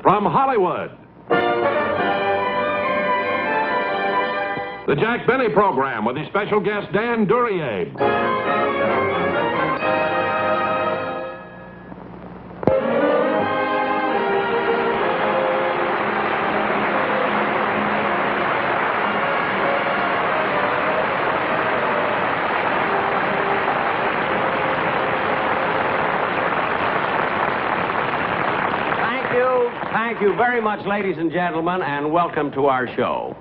from Hollywood. The Jack Benny Program with his special guest, Dan Duryea. Thank you very much, ladies and gentlemen, and welcome to our show.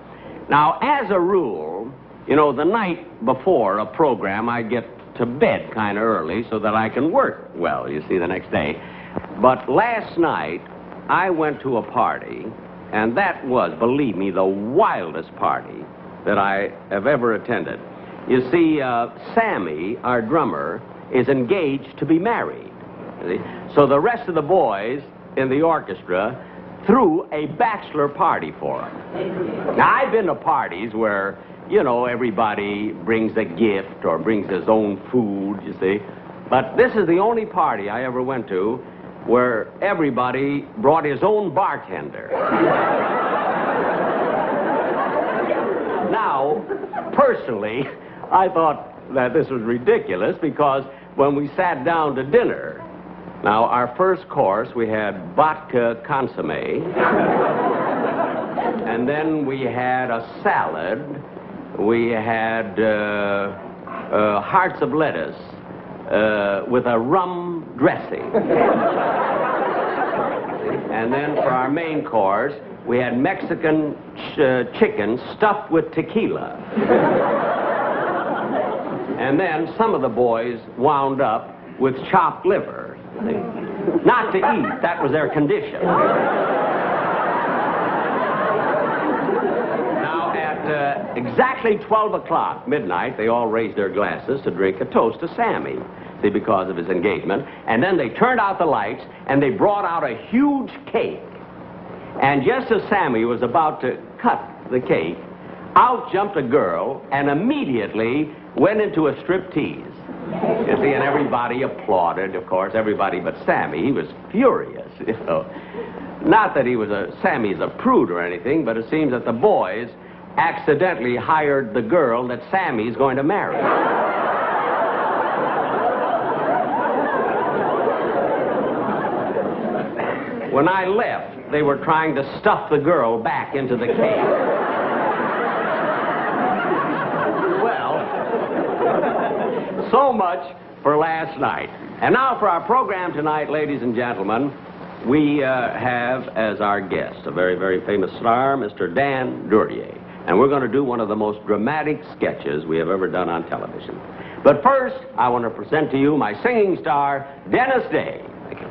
Now, as a rule, you know, the night before a program, I get to bed kind of early so that I can work well, you see, the next day. But last night, I went to a party, and that was, believe me, the wildest party that I have ever attended. You see, Sammy, our drummer, is engaged to be married. So the rest of the boys in the orchestra threw a bachelor party for him. Now, I've been to parties where, you know, everybody brings a gift or brings his own food, you see. But this is the only party I ever went to where everybody brought his own bartender. Now, personally, I thought that this was ridiculous because when we sat down to dinner, now, our first course, we had vodka consomme, and then we had a salad, we had hearts of lettuce with a rum dressing. And then for our main course, we had Mexican chicken stuffed with tequila. And then some of the boys wound up with chopped liver. Not to eat, that was their condition. Now, at exactly 12 o'clock, midnight, they all raised their glasses to drink a toast to Sammy, see, because of his engagement. And then they turned out the lights, and they brought out a huge cake. And just as Sammy was about to cut the cake, out jumped a girl and immediately went into a striptease. You see, and everybody applauded, of course, everybody but Sammy. He was furious, you know. Not that Sammy's a prude or anything, but it seems that the boys accidentally hired the girl that Sammy's going to marry. When I left, they were trying to stuff the girl back into the cake. So much for last night. And now for our program tonight, ladies and gentlemen, we have as our guest a very, very famous star, Mr. Dan Duryea. And we're going to do one of the most dramatic sketches we have ever done on television. But first, I want to present to you my singing star, Dennis Day. Thank you.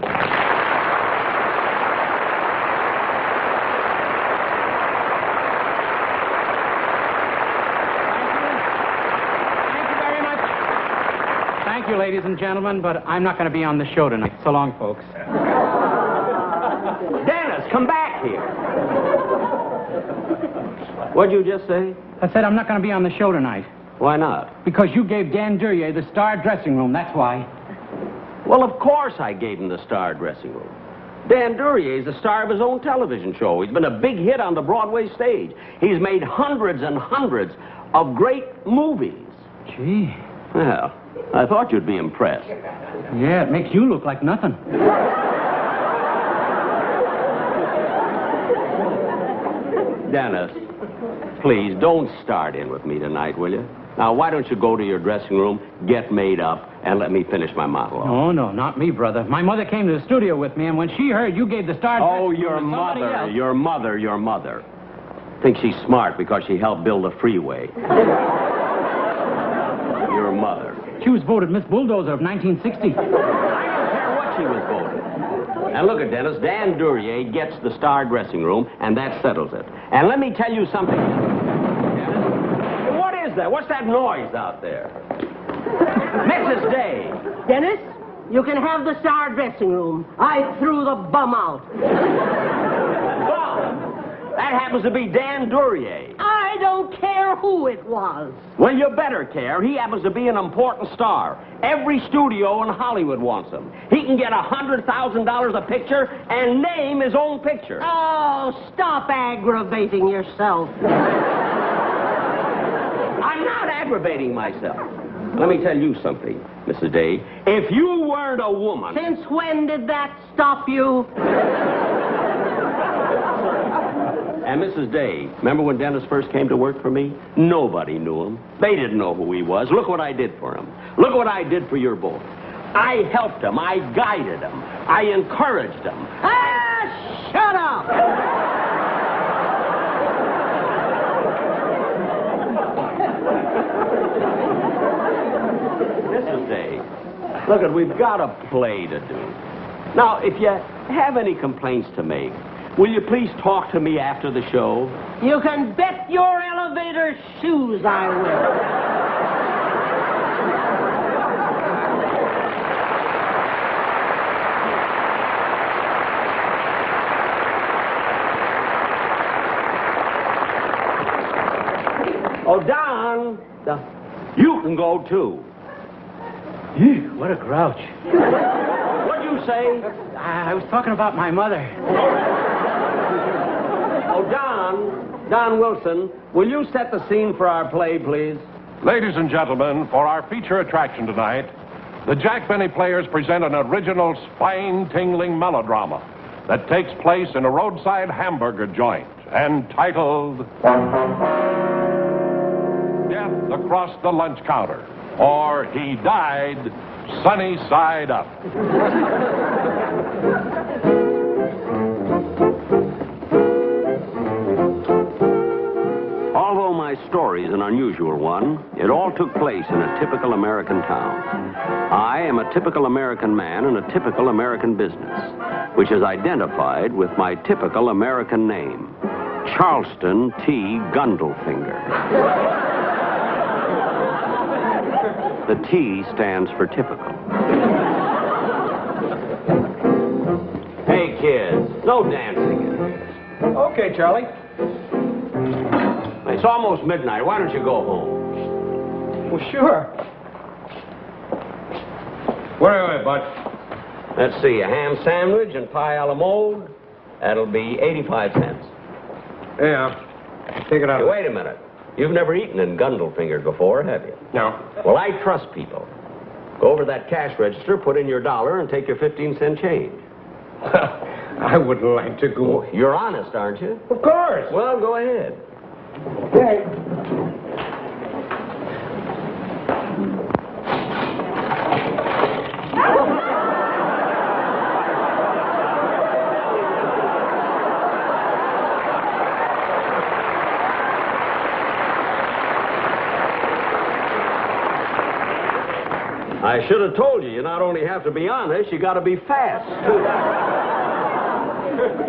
Thank you, ladies and gentlemen, but I'm not going to be on the show tonight. So long, folks. Dennis, come back here. What'd you just say? I said I'm not going to be on the show tonight. Why not? Because you gave Dan Duryea the star dressing room, that's why. Well, of course I gave him the star dressing room. Dan Duryea is the star of his own television show. He's been a big hit on the Broadway stage. He's made hundreds and hundreds of great movies. Gee. Well, I thought you'd be impressed. Yeah, it makes you look like nothing. Dennis, please don't start in with me tonight, will you? Now, why don't you go to your dressing room, get made up, and let me finish my monologue? Oh, no, not me, brother. My mother came to the studio with me, and when she heard you gave the star... Oh, your mother. Thinks she's smart because she helped build the freeway. Your mother. She was voted Miss Bulldozer of 1960. I don't care what she was voted. And look at Dennis. Dan Duryea gets the star dressing room, and that settles it. And let me tell you something. Dennis, what is that? What's that noise out there? Mrs. Day. Dennis, you can have the star dressing room. I threw the bum out. Bum? That happens to be Dan Duryea. I I don't care who it was. Well, you better care. He happens to be an important star. Every studio in Hollywood wants him. He can get $100,000 a picture and name his own picture. Oh, stop aggravating yourself. I'm not aggravating myself. Let me tell you something, Mrs. Day. If you weren't a woman... Since when did that stop you? And Mrs. Day, remember when Dennis first came to work for me? Nobody knew him. They didn't know who he was. Look what I did for him. Look what I did for your boy. I helped him. I guided him. I encouraged him. Ah, shut up! Mrs. Day, look, we've got a play to do. Now, if you have any complaints to make, will you please talk to me after the show? You can bet your elevator shoes I will. Oh, Don, you can go too. Ew, what a grouch. What'd you say? I was talking about my mother. Oh, Don Wilson, will you set the scene for our play, please? Ladies and gentlemen, for our feature attraction tonight, the Jack Benny Players present an original spine-tingling melodrama that takes place in a roadside hamburger joint entitled Death Across the Lunch Counter, or He Died Sunny Side Up. Although my story is an unusual one, it all took place in a typical American town. I am a typical American man in a typical American business, which is identified with my typical American name, Charleston T. Gundlefinger. The T stands for typical. Hey, kids, no dancing. Okay, Charlie. It's almost midnight. Why don't you go home? Well, sure. What are we, Bud? Let's see, a ham sandwich and pie a la mode. That'll be 85 cents. Yeah. Take it out. Hey, wait a minute. You've never eaten in Gundlefinger before, have you? No. Well, I trust people. Go over to that cash register, put in your $1, and take your 15-cent change. I wouldn't like to go. Oh, you're honest, aren't you? Of course. Well, go ahead. Okay. I should have told you, you not only have to be honest, you got to be fast, too.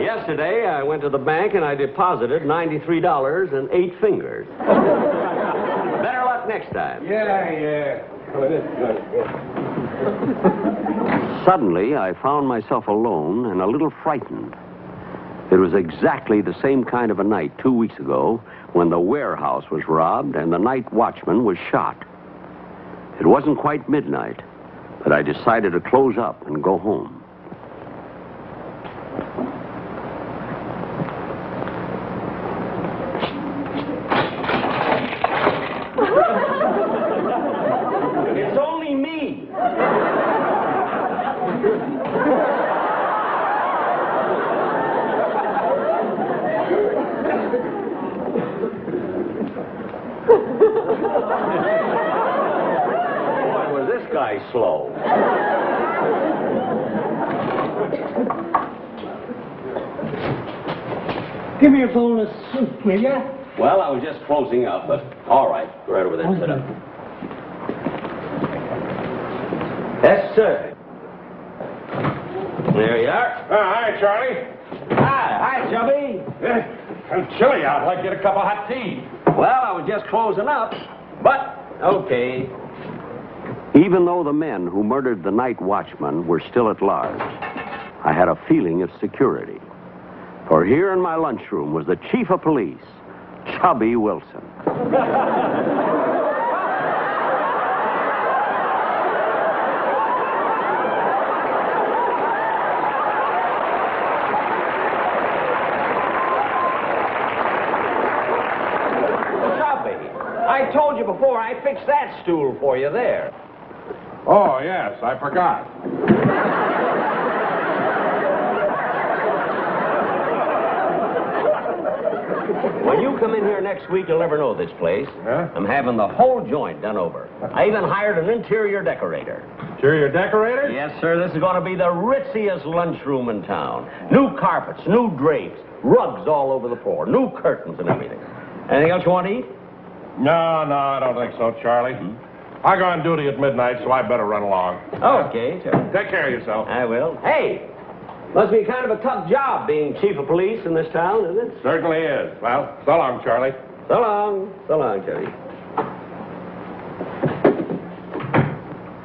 Yesterday, I went to the bank and I deposited $93 and 8 fingers. Better luck next time. Yeah. Oh, it is good. Yeah. Suddenly, I found myself alone and a little frightened. It was exactly the same kind of a night 2 weeks ago when the warehouse was robbed and the night watchman was shot. It wasn't quite midnight, but I decided to close up and go home. It's only me. Boy, was this guy slow. Give me a bowl of soup, will ya? Well, I was just closing up, but all right. Go right over there and sit up. Yes, sir. There you are. Hi, Charlie. Hi, Chubby. I'm chilly out. I'd like to get a cup of hot tea. Well, I was just closing up, but okay. Even though the men who murdered the night watchman were still at large, I had a feeling of security. For here in my lunchroom was the chief of police, Chubby Wilson. I told you before, I fixed that stool for you there. Oh, yes, I forgot. When you come in here next week, you'll never know this place. Huh? I'm having the whole joint done over. I even hired an interior decorator. Interior decorator? Yes, sir, this is going to be the ritziest lunchroom in town. New carpets, new drapes, rugs all over the floor, new curtains and everything. Anything else you want to eat? No, I don't think so, Charlie. I go on duty at midnight, so I better run along. Okay, sir. Take care of yourself. I will. Hey, must be kind of a tough job being chief of police in this town, isn't it? Certainly is. Well, so long, Charlie. So long. So long, Terry.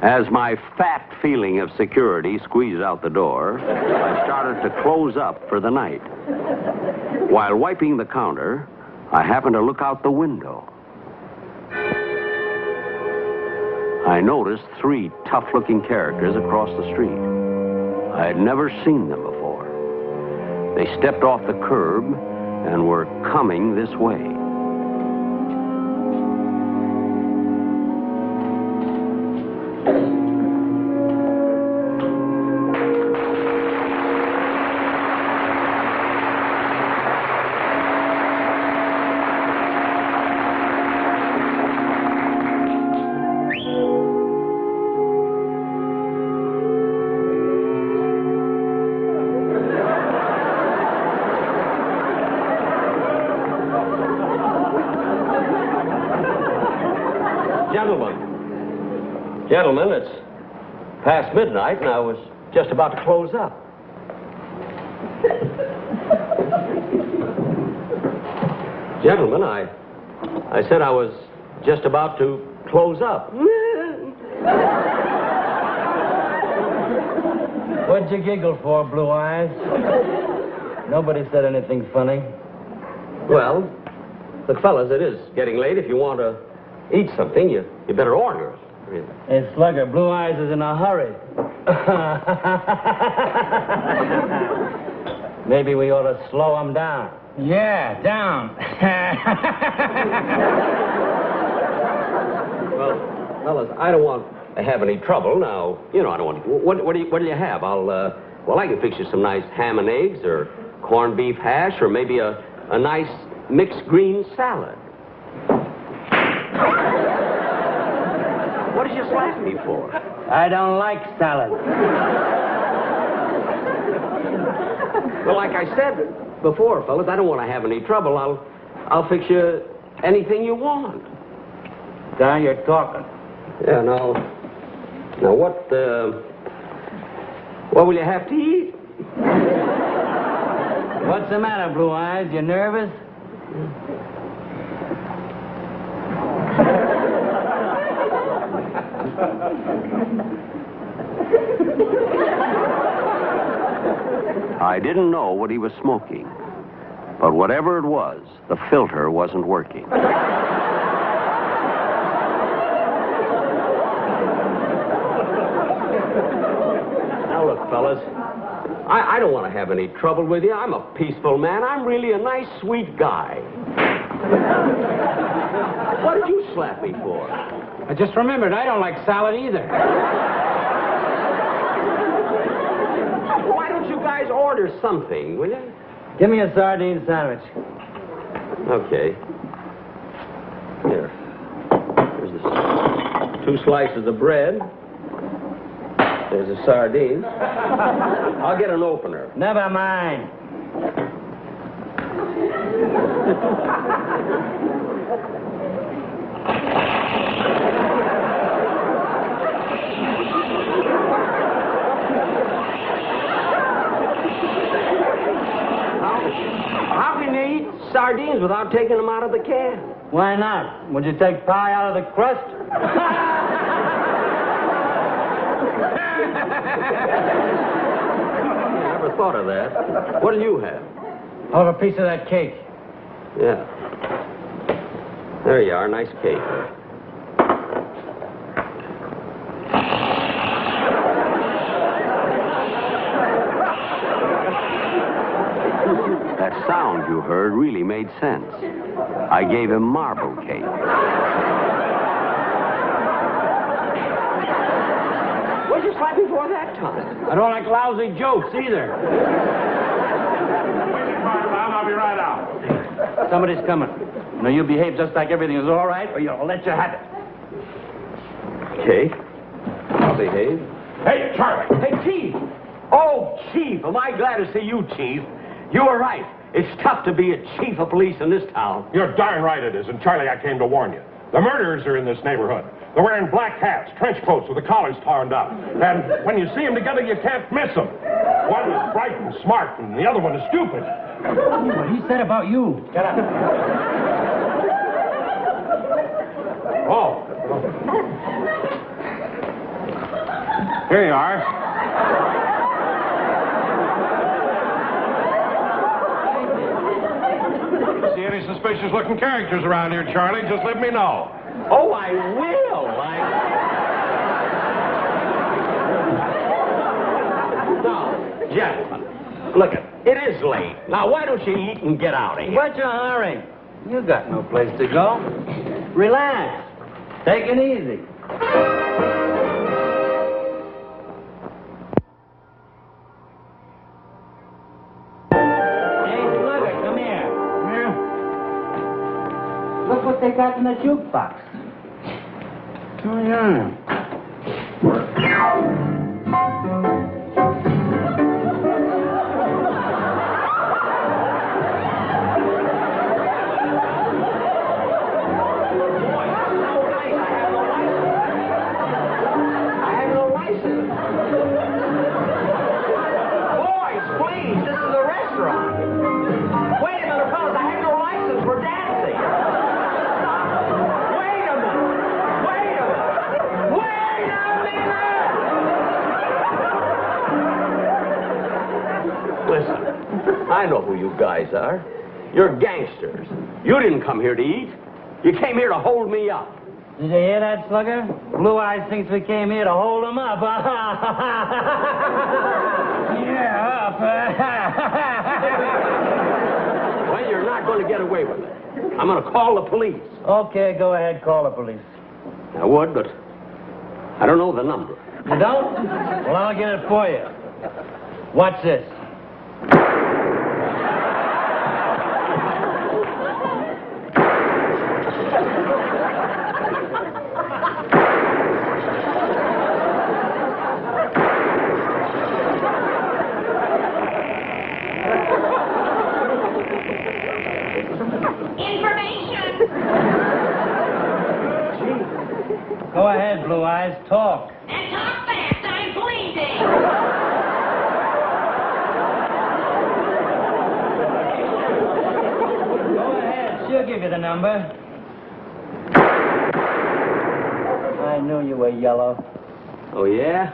As my fat feeling of security squeezed out the door, I started to close up for the night. While wiping the counter, I happened to look out the window. I noticed 3 tough-looking characters across the street. I had never seen them before. They stepped off the curb and were coming this way. Gentlemen, it's past midnight, and I was just about to close up. Gentlemen, I said I was just about to close up. What'd you giggle for, Blue Eyes? Nobody said anything funny. Well, look, fellas, it is getting late. If you want to eat something, you better order it. Hey, Slugger, Blue Eyes is in a hurry. Maybe we ought to slow him down. Yeah, down. Well, fellas, I don't want to have any trouble now. You know, I don't want. What do you have? Well, I can fix you some nice ham and eggs, or corned beef hash, or maybe a nice mixed green salad. What did you slap me for? I don't like salad. Well, like I said before, fellas, I don't want to have any trouble. I'll fix you anything you want. Now you're talking. Yeah, now what will you have to eat? What's the matter, Blue Eyes? You nervous? I didn't know what he was smoking, but whatever it was, the filter wasn't working. Now look, fellas, I don't want to have any trouble with you. I'm a peaceful man. I'm really a nice, sweet guy. What did you slap me for? I just remembered I don't like salad either. Why don't you guys order something, will you? Give me a sardine sandwich. Okay. Here. Here's this. 2 slices of bread. There's a sardine. I'll get an opener. Never mind. How can you eat sardines without taking them out of the can? Why not? Would you take pie out of the crust? I never thought of that. What do you have? I'll have a piece of that cake. Yeah. There you are. Nice cake. That sound you heard really made sense. I gave him marble cake. What'd you slap me for that time? I don't like lousy jokes either. I'll be right out. Somebody's coming. Now, you behave just like everything is all right, or you'll let you have it. Okay. I'll behave. Hey, Charlie. Hey, Chief. Oh, Chief. Am I glad to see you, Chief. You were right. It's tough to be a chief of police in this town. You're darn right it is. And Charlie, I came to warn you. The murderers are in this neighborhood. They're wearing black hats, trench coats with the collars torn up. And when you see them together, you can't miss them. One is bright and smart, and the other one is stupid. What he said about you. Get up. Oh. Here you are. See any suspicious looking characters around here, Charlie, just let me know. Oh, I will. Now, gentlemen, look it is late. Now, why don't you eat and get out of here? What's your hurry? You got no place to go. Relax. Take it easy. Hey, Slugger, come here. Look what they got in the jukebox. Oh, yeah. I know who you guys are. You're gangsters. You didn't come here to eat. You came here to hold me up. Did you hear that, Slugger? Blue Eyes thinks we came here to hold him up. Yeah, up. Well, you're not going to get away with it. I'm going to call the police. Okay, go ahead, call the police. I would, but I don't know the number. You don't? Well, I'll get it for you. Watch this. Go ahead, Blue Eyes, talk. And talk fast, I'm bleeding. Go ahead, she'll give you the number. I knew you were yellow. Oh, yeah?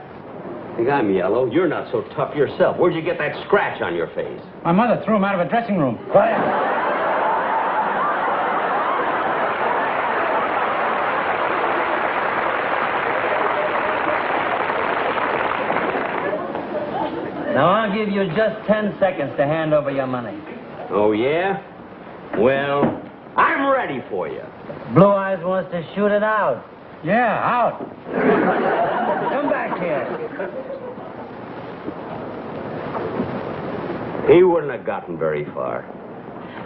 Think I'm yellow? You're not so tough yourself. Where'd you get that scratch on your face? My mother threw him out of a dressing room. Quiet. Now, I'll give you just 10 seconds to hand over your money. Oh, yeah? Well, I'm ready for you. Blue Eyes wants to shoot it out. Yeah, out. Come back here. He wouldn't have gotten very far.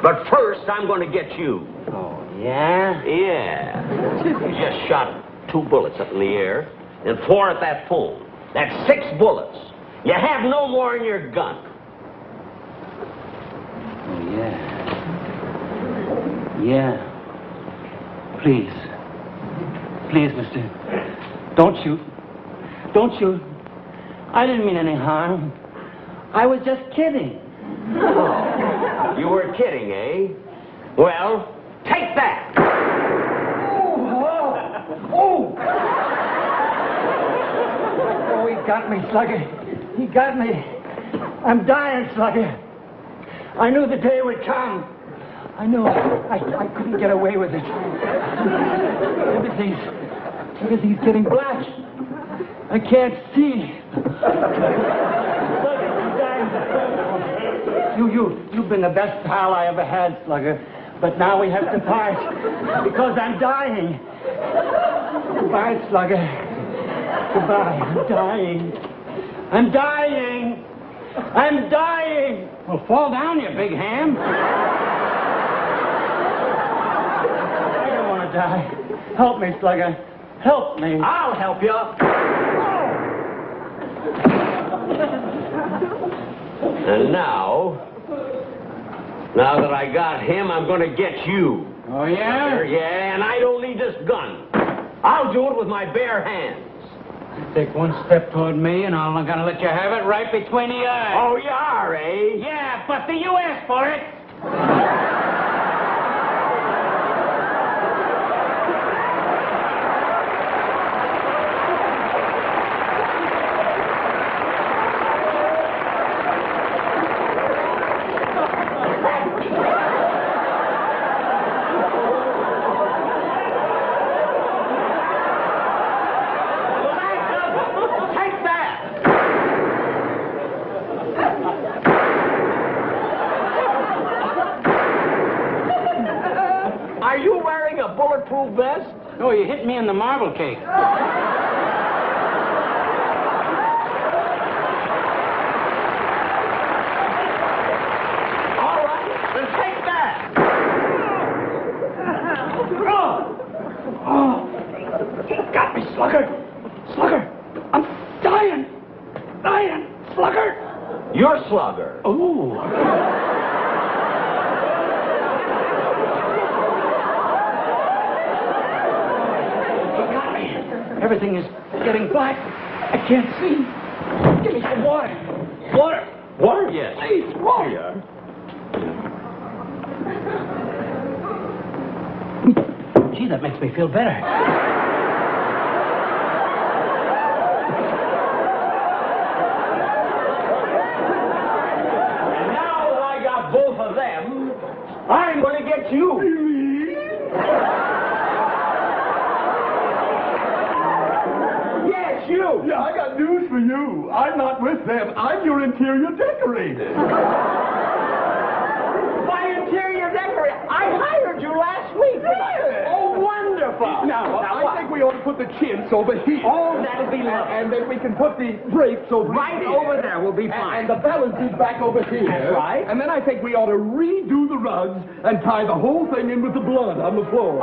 But first, I'm going to get you. Oh, yeah? Yeah. You just shot 2 bullets up in the air and 4 at that phone. That's 6 bullets. You have no more in your gun. Oh, yeah. Yeah. Please. Please, mister. Don't shoot. Don't shoot. I didn't mean any harm. I was just kidding. Oh, you were kidding, eh? Well, take that. Oh, he got me, Slugger. He got me. I'm dying, Slugger. I knew the day would come. I know. I couldn't get away with it. Everything's getting black. I can't see. You've been the best pal I ever had, Slugger. But now we have to part because I'm dying. Goodbye, Slugger. Goodbye. I'm dying. I'm dying. I'm dying. Well, fall down, you big ham. I don't want to die. Help me, Slugger. Help me. I'll help you. And now that I got him, I'm going to get you. Oh, yeah? Yeah, and I don't need this gun. I'll do it with my bare hands. Take one step toward me, and I'm gonna let you have it right between the eyes. Oh, you are, eh? Yeah, but you asked for it. Are you wearing a bulletproof vest? No, you hit me in the marble cake. All right, then take that. Got me, Slugger. Slugger, I'm dying. Dying, Slugger. You're Slugger. Ooh. Everything is getting black. I can't see. Give me some water. Water. Water? Yes. Please, water. Here. Gee, that makes me feel better. And now that I got both of them, I'm going to get you. Yes, you. Yeah, I got news for you. I'm not with them. I'm your interior decorator. My interior decorator. I hired you last week. Yeah. Oh, wonderful. Now, I what? think we ought to put the chintz over here. Oh, that'd be lovely. And then we can put the drapes over Right here. over there will be fine. And the balances back over here. That's right. And then I think we ought to redo the rugs and tie the whole thing in with the blood on the floor.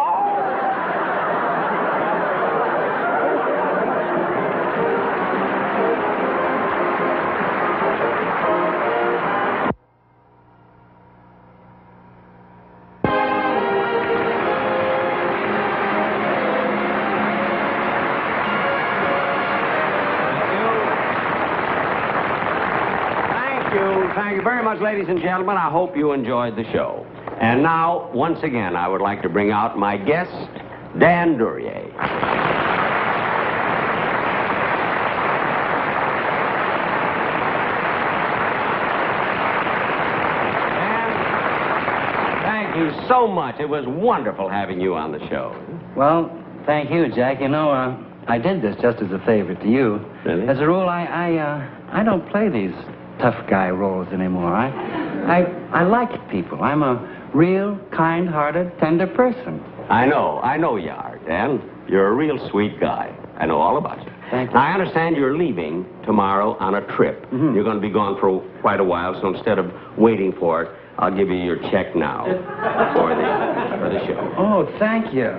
Thank you very much, ladies and gentlemen. I hope you enjoyed the show. And now, once again, I would like to bring out my guest, Dan Duryea. Dan, thank you so much. It was wonderful having you on the show. Well, thank you, Jack. You know, I did this just as a favor to you. Really? As a rule, I don't play these tough guy roles anymore. I like people. I'm a real, kind-hearted, tender person. I know you are, Dan. You're a real sweet guy. I know all about you. Thank you. Now, I understand you're leaving tomorrow on a trip. Mm-hmm. You're going to be gone for quite a while, so instead of waiting for it, I'll give you your check now for the show. Oh, thank you.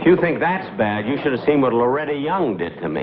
If you think that's bad, you should have seen what Loretta Young did to me.